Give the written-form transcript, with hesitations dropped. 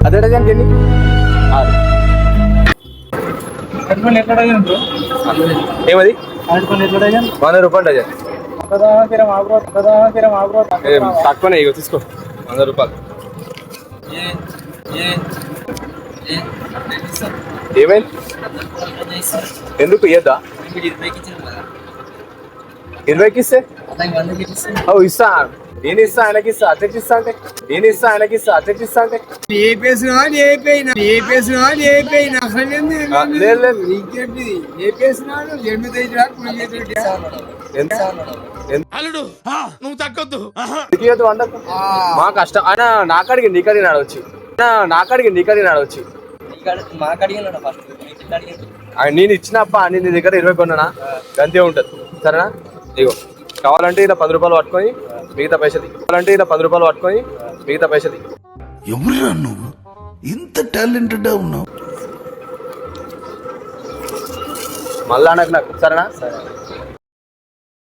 అదే డజన్ ఎన్ని? 6. ఏమది? 100 రూపాయలు డజన్. తక్కువనే ఇగో తీసుకో, 100 రూపాయలు. ఏమైంది? ఎందుకు ఇయ్యద్దా? 20కి ఇస్తే ఇస్తా. నేను ఇస్తా ఆయనకి ఇస్తా, అద్దెకి ఇస్తా అంటే నేను ఇస్తా ఆయనకి ఇస్తా, అద్దెకి ఇస్తా అంటే మా కష్టం. ఆయన నాకడిగి నీకడిగినాడు వచ్చి, నేను ఇచ్చినప్ప నేను నీ దగ్గర 20 కొన్నానా, గంతే ఉంటది. సరేనా? ఇగో కావాలంటే ఇలా 10 రూపాయలు పట్టుకొని మిగతా పైసలు, ఎవరురా నువ్వు ఇంత టాలెంటెడ్ ఉన్నావు? మళ్ళా నాకు సరేనా?